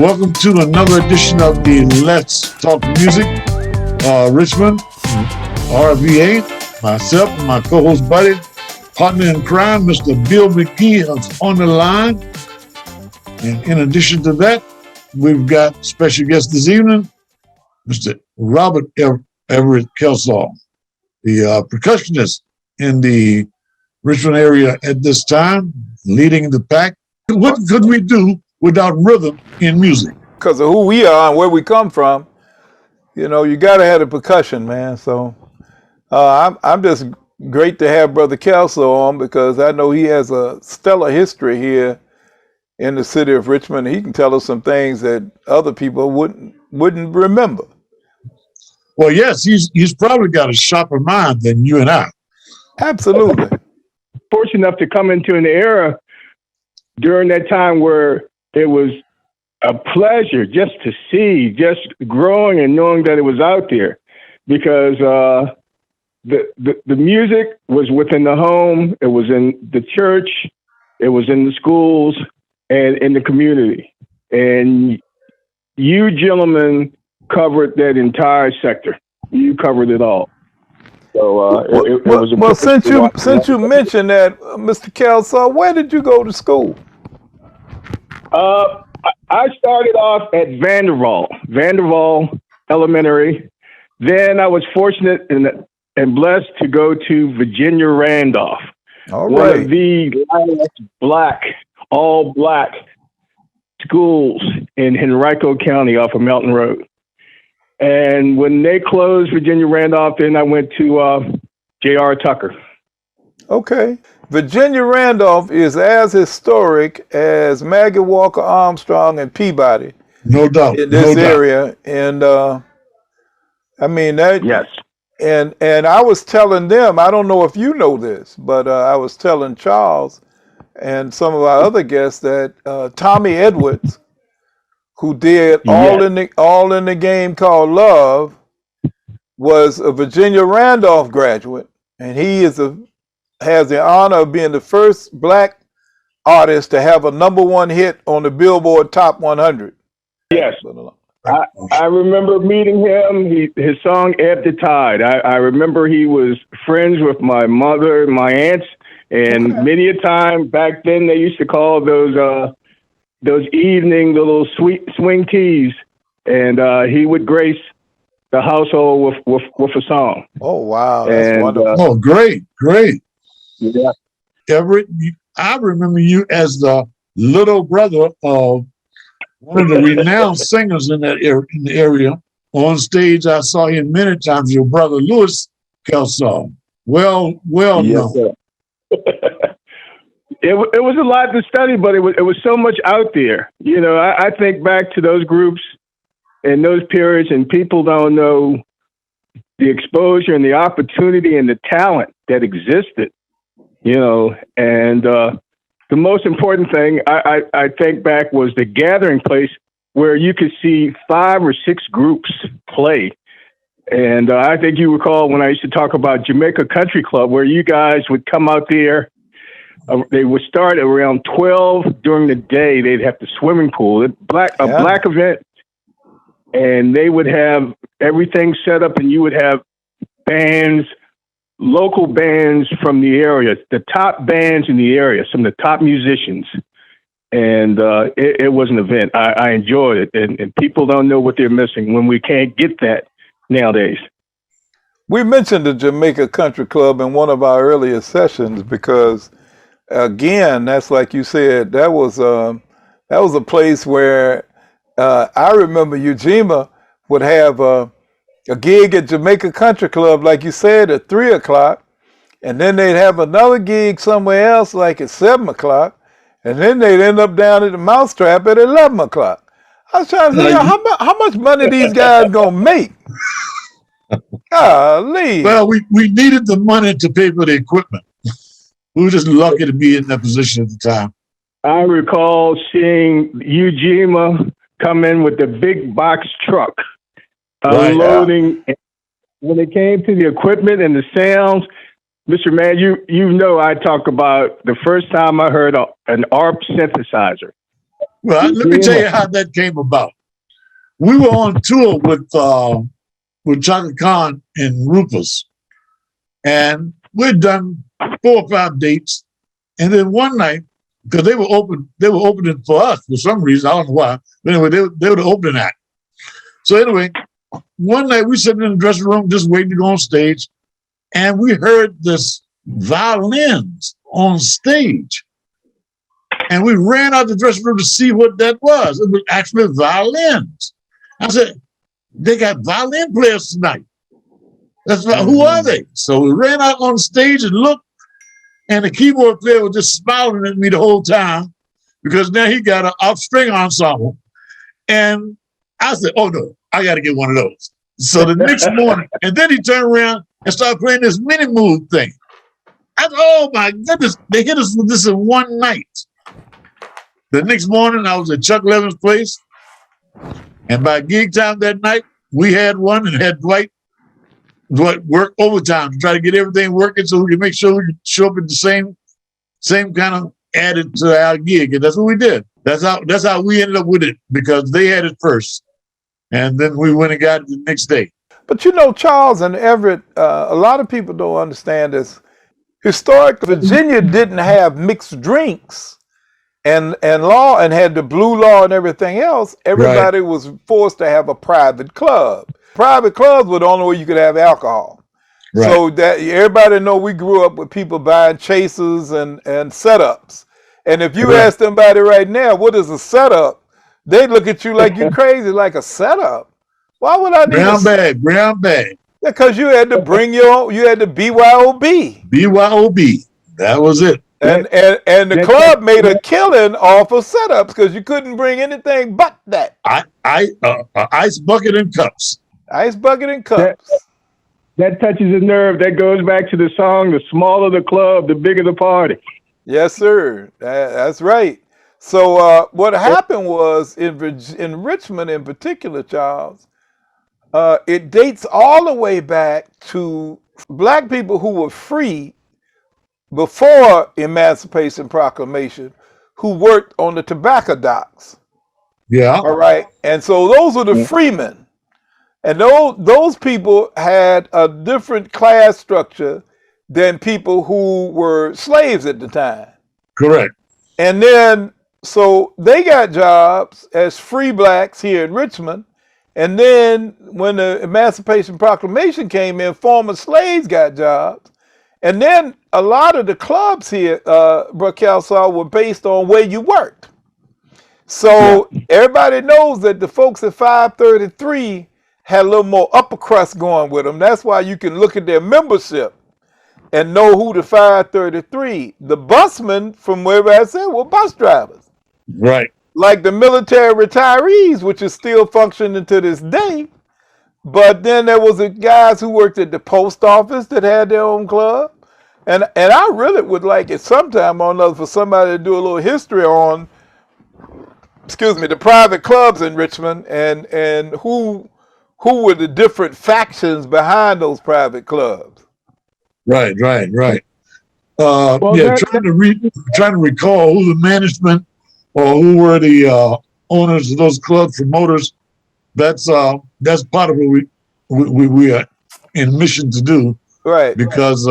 Welcome to another edition of the Let's Talk Music. Richmond, RVA, myself, and my co-host buddy, partner in crime, Mr. Bill McGee, is on the line. And in addition to that, we've got special guest this evening, Mr. Robert Everette Kelsaw, the percussionist in the Richmond area at this time, leading the pack. What could we do without rhythm in music? Because of who we are and where we come from, you know, you got to have the percussion, man. So I'm just great to have Brother Kelsaw on because I know he has a stellar history here in the city of Richmond. He can tell us some things that other people wouldn't remember. Well, yes, he's probably got a sharper mind than you and I. Absolutely. Fortunate enough to come into an era during that time where it was a pleasure just to see, just growing and knowing that it was out there, because the music was within the home, it was in the church, it was in the schools, and in the community. And you gentlemen covered that entire sector. You covered it all. So it was a well. Since you mentioned that, Mr. Kelsaw, where did you go to school? I started off at Vanderval Elementary. Then I was fortunate and blessed to go to Virginia Randolph. All one right. of the last all black schools in Henrico County off of Mountain Road. And when they closed Virginia Randolph, then I went to J.R. Tucker. Okay. Virginia Randolph is as historic as Maggie Walker Armstrong and Peabody. No doubt. In this area. And I mean that. Yes. And I was telling them, I don't know if you know this, but I was telling Charles and some of our other guests that Tommy Edwards, who did All in the Game Called Love, was a Virginia Randolph graduate, and he has the honor of being the first black artist to have a #1 hit on the Billboard Top 100. Yes. I remember meeting him. His song "Ebb the Tide." I remember he was friends with my mother and my aunts, and many a time back then they used to call those evening the little sweet swing teas, and he would grace the household with a song. Oh wow, that's wonderful! Oh, great. Yeah. Everett, I remember you as the little brother of one of the renowned singers in the area. On stage, I saw him many times. Your brother Louis Kelsaw, well yes, known. It was a lot to study, but it was so much out there. You know, I think back to those groups and those periods, and people don't know the exposure and the opportunity and the talent that existed. You know, and the most important thing I think back was the gathering place where you could see 5 or 6 groups play. And I think you recall when I used to talk about Jamaica Country Club, where you guys would come out there. They would start around 12 during the day. They'd have the swimming pool, a black event, and they would have everything set up, and you would have bands. Local bands from the area, the top bands in the area, some of the top musicians. And it was an event. I enjoyed it. And people don't know what they're missing when we can't get that nowadays. We mentioned the Jamaica Country Club in one of our earlier sessions because, again, that's like you said, that was a place where I remember Ujima would have a gig at Jamaica Country Club, like you said, at 3 o'clock, and then they'd have another gig somewhere else, like at 7 o'clock, and then they'd end up down at the Mousetrap at 11 o'clock. I was trying to figure out how much money these guys gonna make. Golly. Well, we needed the money to pay for the equipment. We were just lucky to be in that position at the time. I recall seeing Ujima come in with the big box truck. Unloading. When it came to the equipment and the sounds, Mr. Man, you know I talk about the first time I heard an ARP synthesizer. Well, let me tell you how that came about. We were on tour with Chaka Khan in Rufus, and we'd done 4 or 5 dates, and then one night, because they were opening for us for some reason, I don't know why. But anyway, they were the opening act. So anyway, one night we sitting in the dressing room just waiting to go on stage, and we heard this violins on stage. And we ran out the dressing room to see what that was. It was actually violins. I said, they got violin players tonight. That's right. Who are they? So we ran out on stage and looked, and the keyboard player was just smiling at me the whole time because now he got an off-string ensemble. And I said, oh no, I got to get one of those. So the next morning, and then he turned around and started playing this mini move thing. I said, oh my goodness, they hit us with this in one night. The next morning, I was at Chuck Levin's place, and by gig time that night, we had one and had Dwight work overtime to try to get everything working so we could make sure we could show up at the same kind of added to our gig, and that's what we did. That's how we ended up with it because they had it first, and then we went and got it the next day. But you know, Charles and Everett, a lot of people don't understand this. Historically, Virginia didn't have mixed drinks and law and had the blue law and everything else. Everybody was forced to have a private club. Private clubs were the only way you could have alcohol. Right. So that everybody know we grew up with people buying chasers and setups. And if you ask somebody right now, what is a setup? They look at you like you're crazy, like a setup. Why would I need brown bag? Because you had to bring you had to BYOB. BYOB. That was it. And the club made a killing off of setups because you couldn't bring anything but that. Ice bucket and cups. Ice bucket and cups. That touches a nerve. That goes back to the song, the smaller the club, the bigger the party. Yes, sir. That's right. So what happened was in Richmond in particular, Charles, it dates all the way back to black people who were free before Emancipation Proclamation, who worked on the tobacco docks. Yeah. All right. And so those were the freemen. And those people had a different class structure than people who were slaves at the time. Correct. And then, so they got jobs as free blacks here in Richmond. And then when the Emancipation Proclamation came in, former slaves got jobs. And then a lot of the clubs here, Brother Kelsaw, were based on where you worked. So everybody knows that the folks at 533 had a little more upper crust going with them. That's why you can look at their membership and know who the 533. The busmen, from wherever I said, were bus drivers. Right. Like the military retirees, which is still functioning to this day. But then there was guys who worked at the post office that had their own club. And I really would like it sometime or another for somebody to do a little history on, the private clubs in Richmond and who were the different factions behind those private clubs. Right. Trying to recall who the management or who were the owners of those clubs, promoters. That's part of what we are in mission to do. Right. Because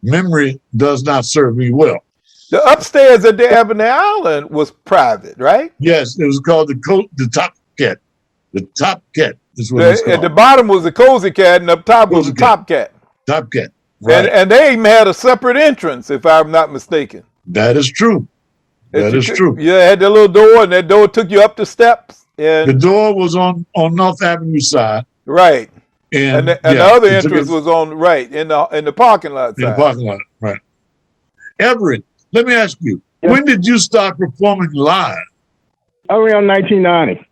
memory does not serve me well. The upstairs at the Ebony Island was private, right? Yes, it was called the Top Cat. The Top Cat is what it's called. At the bottom was the Cozy Cat, and up top was the Top Cat. Top Cat. Right. And they even had a separate entrance, if I'm not mistaken. That is true. That is true. You had that little door, and that door took you up the steps. And the door was on North Avenue side. Right. And the other entrance was on in the parking lot side. In the parking lot, right. Everett, let me ask you, when did you start performing live? Around 1990.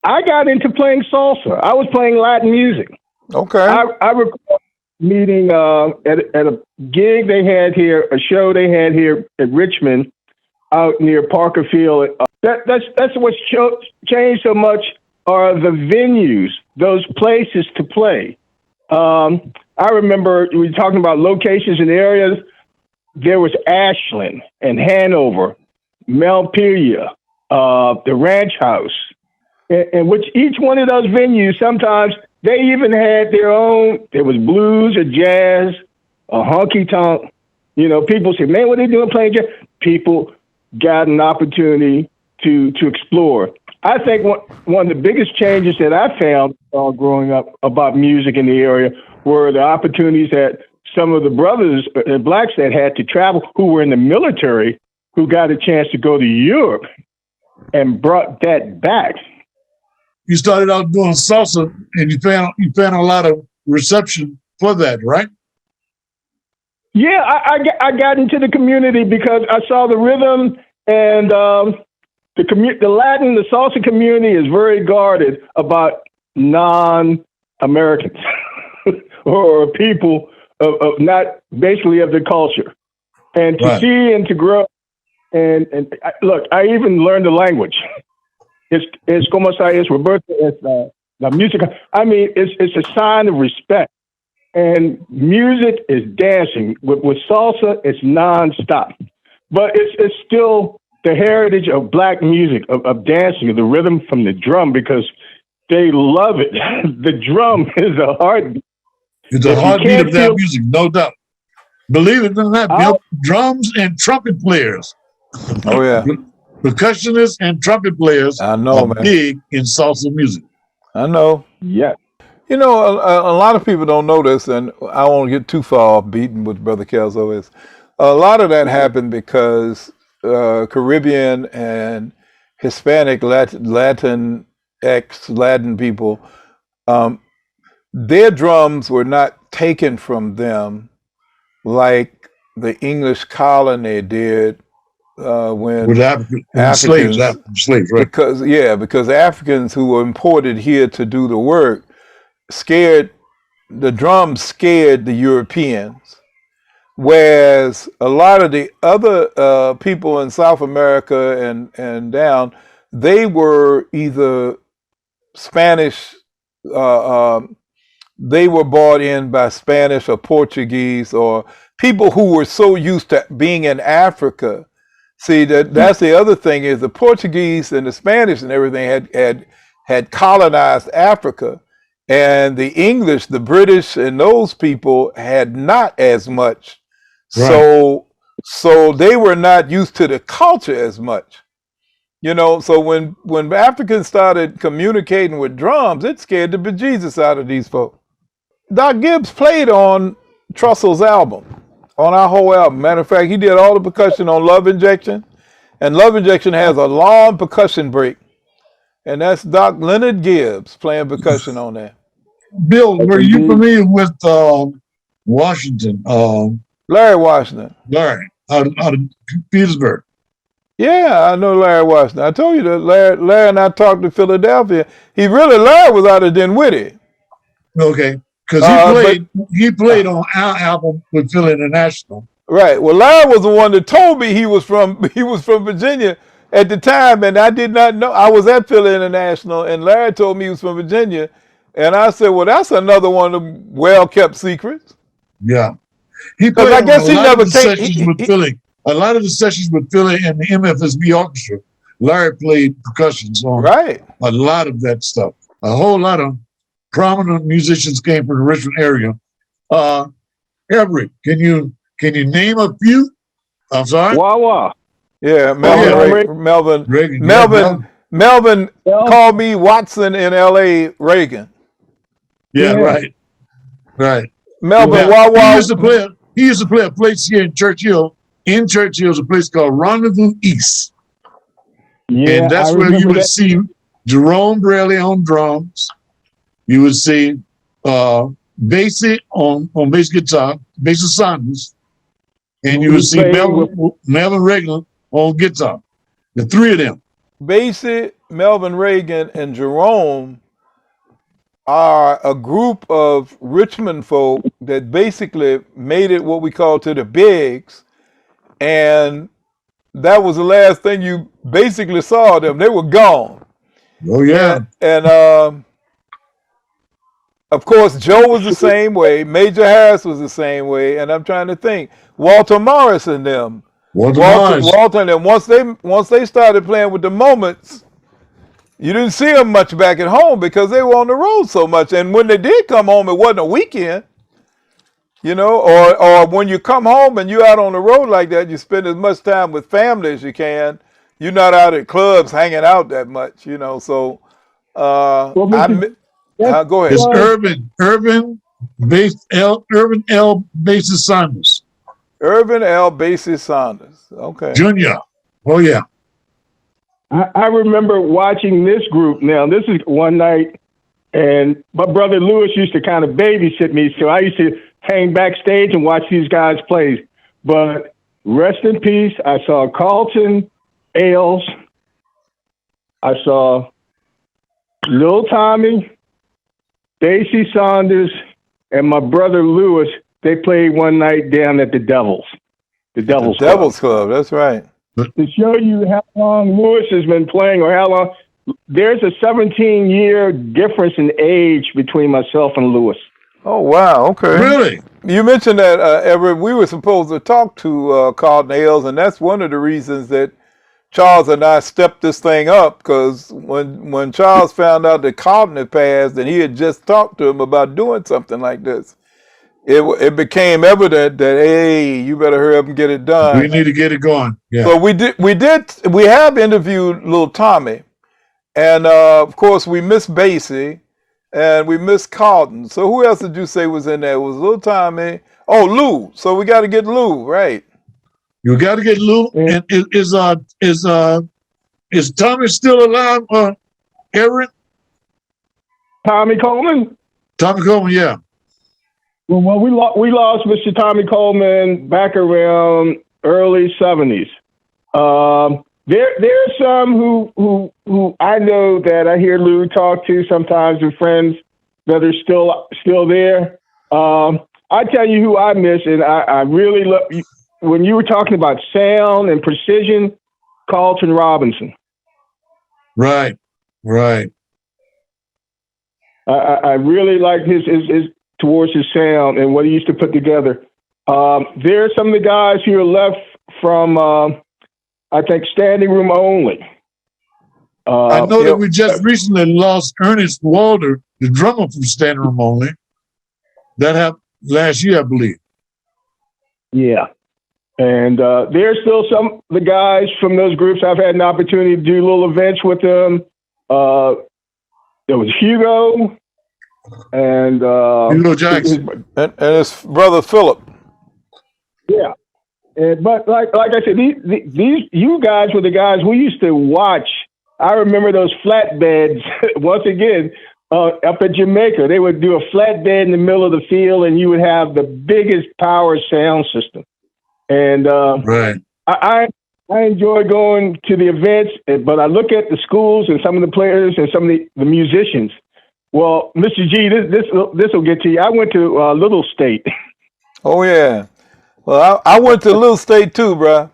I got into playing salsa. I was playing Latin music. Okay. I recall meeting at a gig they had here, a show they had here at Richmond, out near Parker Field. That's what's changed so much are the venues, those places to play. I remember we were talking about locations and areas. There was Ashland and Hanover, Montpelier, the Ranch House, in which each one of those venues, sometimes they even had their own. There was blues or jazz, a honky tonk. People say, "Man, what are they doing playing jazz?" People got an opportunity to explore. I think one of the biggest changes that I found growing up about music in the area were the opportunities that some of the brothers, blacks that had to travel, who were in the military, who got a chance to go to Europe and brought that back. You started out doing salsa, and you found a lot of reception for that, right? Yeah, I got into the community because I saw the rhythm, and the salsa community is very guarded about non-Americans or people of not basically of the culture, and to see and to grow. And look, I even learned the language. It's como es Roberto, it's la música. I mean, it's a sign of respect. And music is dancing. With salsa, it's nonstop. But it's still the heritage of black music, of dancing, the rhythm from the drum, because they love it. The drum is a heartbeat. It's a heartbeat of that music, no doubt. Believe it or not, Bill, drums and trumpet players. Oh, yeah. Percussionists and trumpet players are big in salsa music. I know. Yeah. A lot of people don't know this, and I won't get too far off beating with Brother Kelsaw is. A lot of that happened because Caribbean and Hispanic, Latin people, their drums were not taken from them like the English colony did when with Africans, slaves, right? Because Africans who were imported here to do the work the drums scared the Europeans, whereas a lot of the other people in South America and down, they were either Spanish. They were brought in by Spanish or Portuguese or people who were so used to being in Africa. See, that's the other thing is the Portuguese and the Spanish and everything had colonized Africa, and the English, the British, and those people had not as much. Right. So they were not used to the culture as much. So when Africans started communicating with drums, it scared the bejesus out of these folks. Doc Gibbs played on Trussell's album, on our whole album. Matter of fact, he did all the percussion on Love Injection, and Love Injection has a long percussion break, and that's Doc Leonard Gibbs playing percussion on that. Bill, were you familiar with Washington? Larry Washington. Larry, out of Petersburg. Yeah, I know Larry Washington. I told you that Larry and I talked to Philadelphia. Larry was out of Dinwiddie. Okay, because he played on our album with Philly International. Right. Well, Larry was the one that told me he was from Virginia at the time, and I did not know. I was at Philly International, and Larry told me he was from Virginia, and I said, "Well, that's another one of the well-kept secrets." Yeah, he played I guess he never sessions with Philly. A lot of the sessions with Philly and the MFSB orchestra, Larry played percussions on a lot of that stuff. A whole lot of prominent musicians came from the Richmond area. Everett, can you name a few? I'm sorry. Wah. Yeah, Melvin called me Watson in L.A. Reagan. Yeah, right. Melvin Wah. He used to play a place here in Churchill. In Churchill is a place called Rendezvous East. Yeah, and that's where you would see Jerome Braley on drums. You would see Basie on bass guitar, Basie Saunders, and you would see Melvin Reagan on guitar. The three of them. Basie, Melvin Reagan, and Jerome are a group of Richmond folk that basically made it what we call to the bigs, and that was the last thing you basically saw of them. They were gone. Oh yeah. And of course, Joe was the same way. Major Harris was the same way. And I'm trying to think. Walter Morris and them. Walton, and once they started playing with the Moments, you didn't see them much back at home because they were on the road so much. And when they did come home, it wasn't a weekend, or when you come home and you're out on the road like that, you spend as much time with family as you can. You're not out at clubs hanging out that much, So Well, go ahead. It's Urban L. Basis Saunders. Irvin L. Basie Saunders. Okay. Junior. Oh, yeah. I remember watching this group. Now, this is one night, and my brother Lewis used to kind of babysit me, so I used to hang backstage and watch these guys play. But rest in peace, I saw Carlton Ailes. I saw Lil Tommy, Basie Saunders, and my brother Lewis. They played one night down at the Devils. The Devils Club, that's right. To show you how long Lewis has been playing, or how long, there's a 17-year difference in age between myself and Lewis. Oh, wow, okay. Really? You mentioned that, Everett, we were supposed to talk to Carlton Ailes, and that's one of the reasons that Charles and I stepped this thing up, because when Charles found out that Carlton had passed, and he had just talked to him about doing something like this, it became evident that, hey, you better hurry up and get it done. We need to get it going. Yeah. So we have interviewed Lil Tommy, and of course we missed Basie, and we missed Carlton. So who else did you say was in there? It was Lil Tommy. Oh, Lou. So we got to get Lou, right? You got to get Lou. And is Tommy still alive? Everett? Tommy Coleman? Tommy Coleman, yeah. Well, we lost Mr. Tommy Coleman back around early 70s. There are some who I know that I hear Lou talk to sometimes, with friends that are still there. I tell you who I miss, and I really love, when you were talking about sound and precision, Carlton Robinson. Right. I really like his towards his sound and what he used to put together. There are some of the guys who are left from, I think, Standing Room Only. I know that we just recently lost Ernest Walder, the drummer from Standing Room Only. That happened last year, I believe. Yeah. And there's still some of the guys from those groups. I've had an opportunity to do little events with them. There was Hugo. And Hugo Jackson and his brother Philip. Yeah, but like I said, these you guys were the guys we used to watch. I remember those flatbeds. Once again, up at Jamaica, they would do a flatbed in the middle of the field, and you would have the biggest power sound system. And right, I enjoy going to the events, but I look at the schools and some of the players and some of the musicians. Well, Mr. G, this will get to you. I went to Little State. Oh yeah, well I went to Little State too, bro.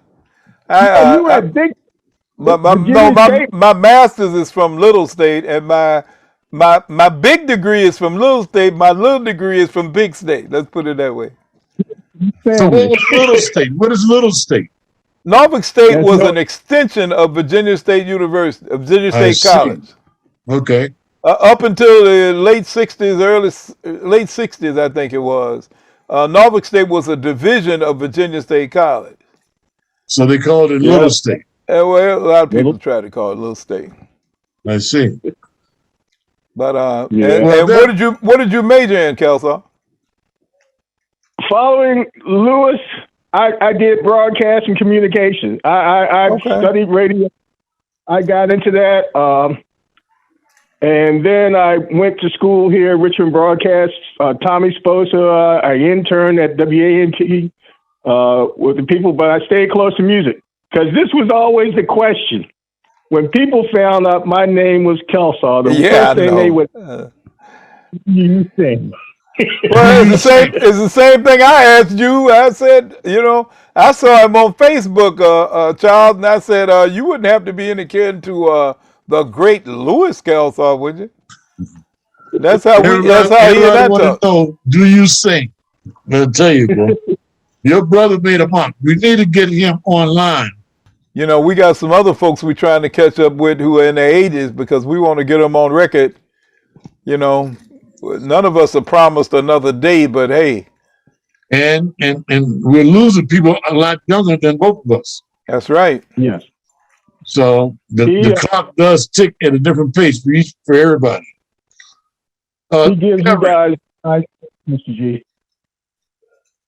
You were big. My master's is from Little State, and my big degree is from Little State. My little degree is from Big State. Let's put it that way. So what was Little State? What is Little State? Norfolk State was an extension of Virginia State University, of Virginia State College. Okay. Up until the late 60s, I think it was. Norfolk State was a division of Virginia State College. So they called it Little State. Well, a lot of people try to call it Little State. I see. But what did you major in, Kelsaw? Following Lewis, I did broadcast and communication. I studied radio. I got into that. And then I went to school here, Richmond Broadcast. Tommy Sposa, I interned at WANT with the people, but I stayed close to music. Because this was always the question. When people found out my name was Kelsaw, the first thing they would, you sing. Well, it's the same thing I asked you. I said, I saw him on Facebook, Charles, and I said, you wouldn't have to be any kid to the great Louis Kelsaw, would you? That's how he and I talk. Know, do you sing? I'll tell you, bro. Your brother made a mark. We need to get him online. You know, we got some other folks we're trying to catch up with who are in their 80s because we want to get them on record. You know, none of us are promised another day, but hey. And we're losing people a lot younger than both of us. That's right. Yes. So the clock does tick at a different pace for everybody. He gives you guys, Mr. G.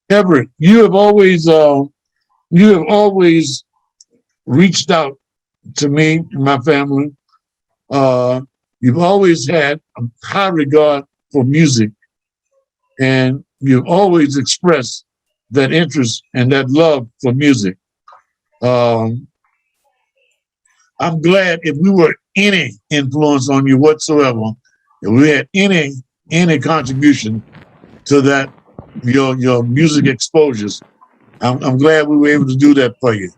Everett, you have always reached out to me and my family. You've always had a high regard for music, and you've always expressed that interest and that love for music. I'm glad if we were any influence on you whatsoever, if we had any contribution to that, your music exposures, I'm glad we were able to do that for you.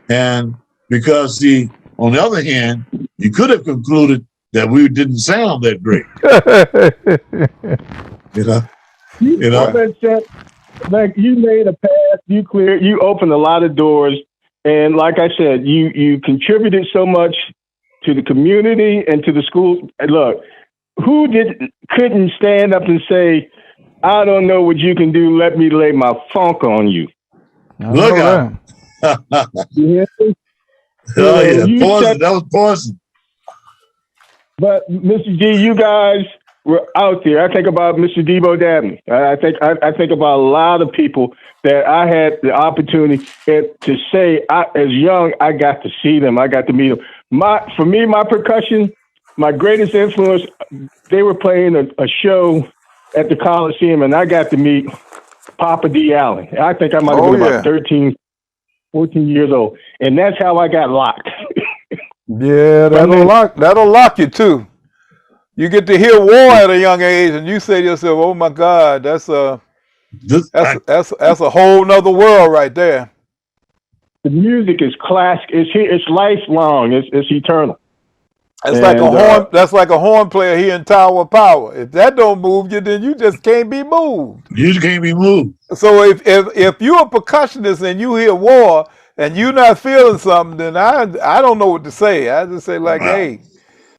And because on the other hand, you could have concluded that we didn't sound that great. You know. Like you made a path, you opened a lot of doors, and like I said, you contributed so much to the community and to the school. Look, who couldn't stand up and say, "I don't know what you can do. Let me lay my funk on you." Look out! Yeah. Oh yeah, poison. That was poison. But Mr. G, you guys were out there. I think about Mr. Debo Dabney. I think about a lot of people that I had the opportunity to say, as young, I got to see them. I got to meet them. For me, my percussion, my greatest influence, they were playing a show at the Coliseum, and I got to meet Papa D. Allen. I think I might have been about 13, 14 years old. And that's how I got locked. Yeah, that'll lock you too. You get to hear war at a young age, and you say to yourself, "Oh my God, that's a whole nother world right there." The music is classic. It's lifelong. It's eternal. That's like a horn player here in Tower of Power. If that don't move you, then you just can't be moved. You can't be moved. So if you're a percussionist and you hear war and you're not feeling something, then I don't know what to say. I just say like, hey.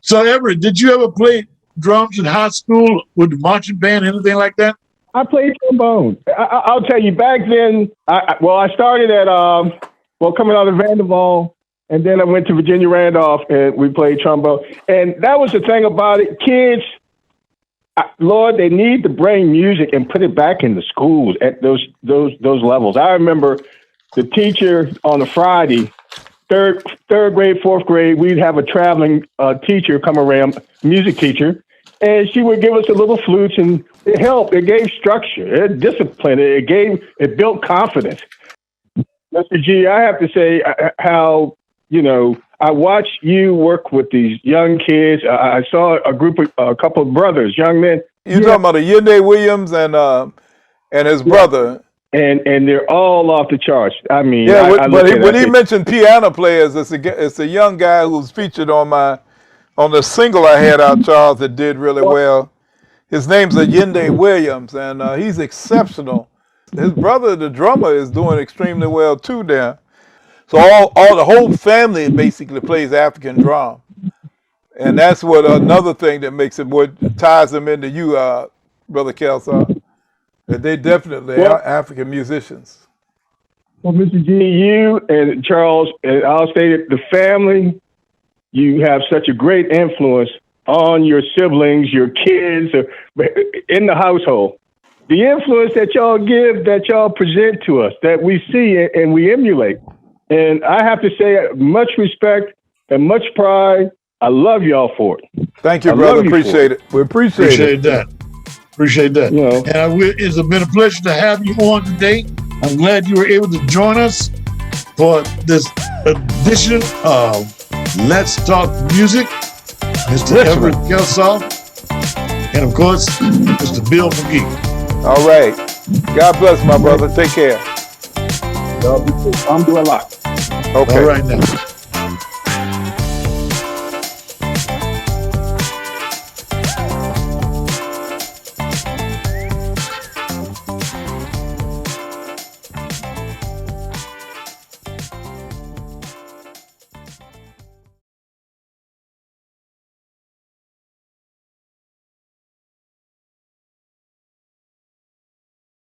So Everett, did you ever play drums in high school with the marching band, anything like that? I played trombone. I'll tell you, back then, I started at, coming out of Vanderbilt, and then I went to Virginia Randolph, and we played trombone. And that was the thing about it. Kids, Lord, they need to bring music and put it back in the schools at those levels. I remember the teacher on a Friday, third grade, fourth grade, we'd have a traveling teacher come around, music teacher, and she would give us a little flutes, and it helped. It gave structure, it disciplined, it built confidence. Mr. G, I have to say how, I watched you work with these young kids. I saw a couple of brothers, young men. You're talking about Yende Williams and his brother. And they're all off the charts. I mean, when he mentioned piano players, it's a young guy who's featured on the single I had out, Charles, that did really well. His name's Yende Williams, and he's exceptional. His brother, the drummer, is doing extremely well too there. So all the whole family basically plays African drum, and that's what another thing that makes it what ties them into you, Brother Kelsaw. They definitely are African musicians. Well, Mr. G, you and Charles, and I'll say that the family, you have such a great influence on your siblings, your kids, in the household. The influence that y'all give, that y'all present to us, that we see and we emulate. And I have to say, much respect and much pride. I love y'all for it. Thank you, brother. Appreciate it. We appreciate that. Appreciate that. And it's been a pleasure to have you on today. I'm glad you were able to join us for this edition of Let's Talk Music. Mr. Everette Kelsaw, and of course, Mr. Bill McGee. All right. God bless, my brother. Take care. I'm doing a lot. Okay. All right now.